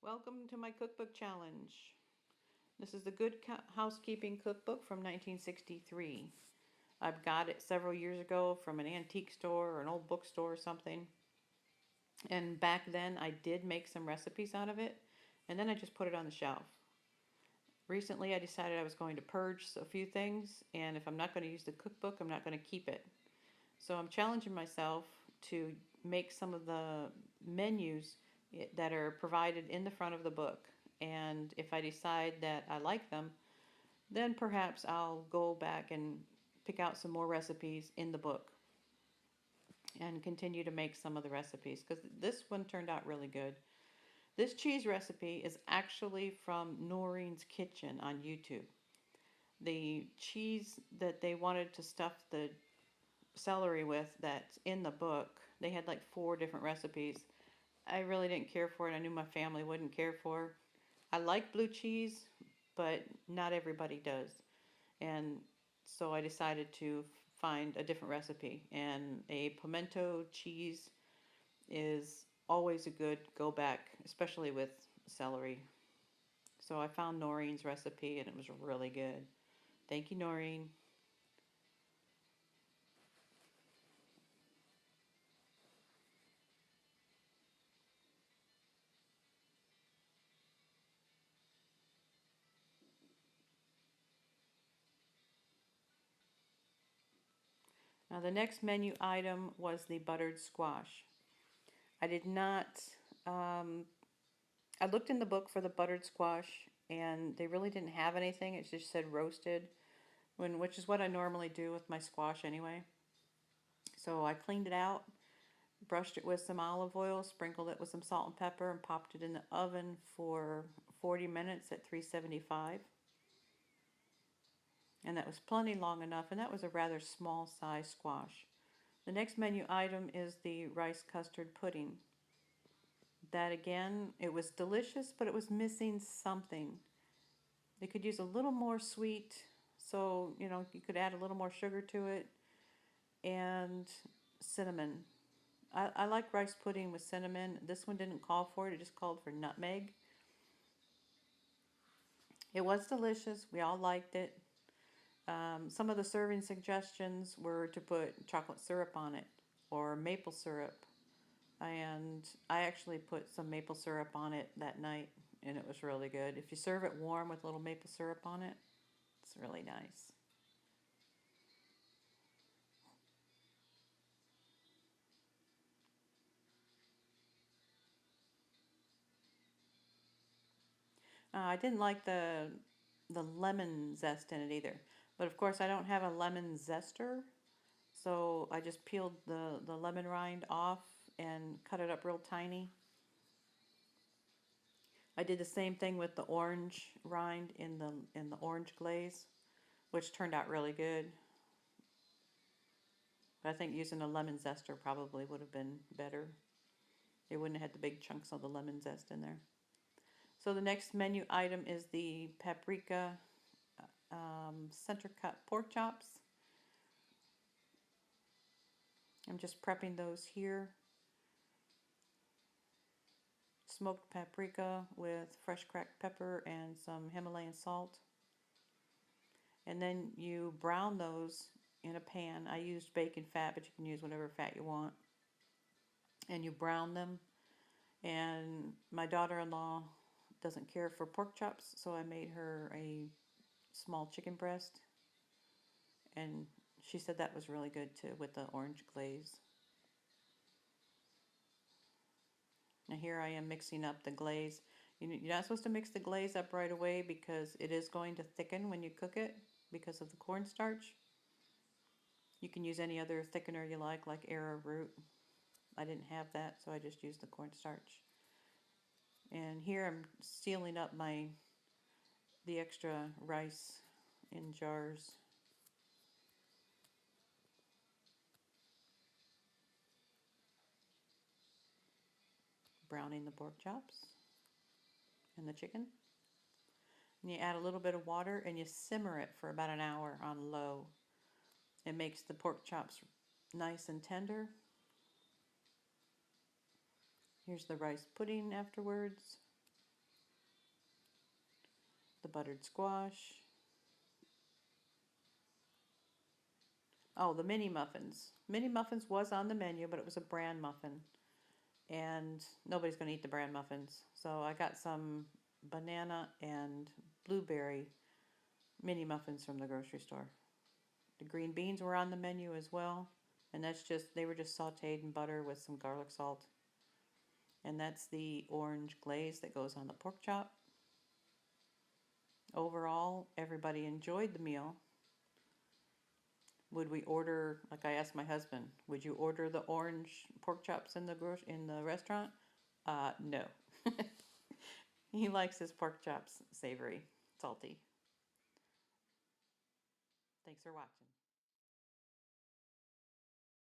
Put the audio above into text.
Welcome to my cookbook challenge. This is the Good Housekeeping Cookbook from 1963. I've got it several years ago from an antique store or an old bookstore or something. And back then I did make some recipes out of it, and then I just put it on the shelf. Recently I decided I was going to purge a few things, and if I'm not going to use the cookbook, I'm not going to keep it. So I'm challenging myself to make some of the menus that are provided in the front of the book. And if I decide that I like them, then perhaps I'll go back and pick out some more recipes in the book and continue to make some of the recipes, because this one turned out really good. This cheese recipe is actually from Noreen's Kitchen on YouTube. The cheese that they wanted to stuff the celery with that's in the book, they had like 4 different recipes. I really didn't care for it. I knew my family wouldn't care for it. I like blue cheese, but not everybody does. And so I decided to find a different recipe. And a pimento cheese is always a good go back, especially with celery. So I found Noreen's recipe and it was really good. Thank you, Noreen. Now the next menu item was the buttered squash. I did not, I looked in the book for the buttered squash and they really didn't have anything. It just said roasted, which is what I normally do with my squash anyway. So I cleaned it out, brushed it with some olive oil, sprinkled it with some salt and pepper, and popped it in the oven for 40 minutes at 375. And that was plenty long enough, and that was a rather small size squash. The next menu item is the rice custard pudding. That again, it was delicious, but it was missing something. They could use a little more sweet, so you could add a little more sugar to it, and cinnamon. I like rice pudding with cinnamon. This one didn't call for it, it just called for nutmeg. It was delicious, we all liked it. Some of the serving suggestions were to put chocolate syrup on it or maple syrup. And I actually put some maple syrup on it that night, and it was really good. If you serve it warm with a little maple syrup on it, it's really nice. I didn't like the lemon zest in it either. But of course I don't have a lemon zester, so I just peeled the lemon rind off and cut it up real tiny. I did the same thing with the orange rind in the orange glaze, which turned out really good. But I think using a lemon zester probably would have been better. It wouldn't have had the big chunks of the lemon zest in there. So the next menu item is the paprika center cut pork chops. I'm just prepping those here. Smoked paprika with fresh cracked pepper and some Himalayan salt. And then you brown those in a pan. I used bacon fat, but you can use whatever fat you want. And you brown them. And my daughter-in-law doesn't care for pork chops, so I made her a small chicken breast. And she said that was really good too with the orange glaze. Now here I am mixing up the glaze. You're not supposed to mix the glaze up right away because it is going to thicken when you cook it because of the cornstarch. You can use any other thickener you like arrowroot. I didn't have that, so I just used the cornstarch. And here I'm sealing up the extra rice in jars. Browning the pork chops and the chicken. And you add a little bit of water and you simmer it for about an hour on low. It makes the pork chops nice and tender. Here's the rice pudding afterwards. the buttered squash. Oh, the mini muffins. Mini muffins was on the menu, but it was a bran muffin. And nobody's going to eat the bran muffins. So I got some banana and blueberry mini muffins from the grocery store. The green beans were on the menu as well. And they were just sauteed in butter with some garlic salt. And that's the orange glaze that goes on the pork chop. Overall, everybody enjoyed the meal. Would we order, like I asked my husband, would you order the orange pork chops in the restaurant? No. He likes his pork chops savory, salty. Thanks for watching.